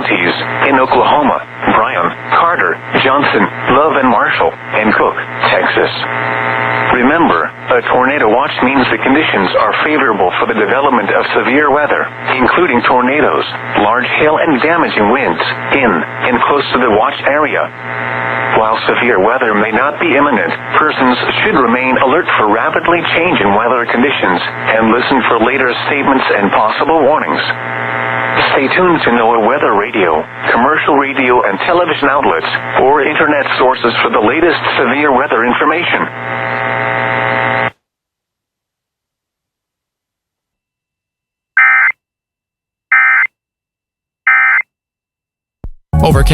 counties in Oklahoma, Bryan, Carter, Johnson, Love and Marshall, and Cook, Texas. Remember, a tornado watch means the conditions are favorable for the development of severe weather, including tornadoes, large hail and damaging winds, in and close to the watch area. While severe weather may not be imminent, persons should remain alert for rapidly changing weather conditions and listen for later statements and possible warnings. Stay tuned to NOAA Weather Radio, commercial radio and television outlets, or internet sources for the latest severe weather information. Overcast.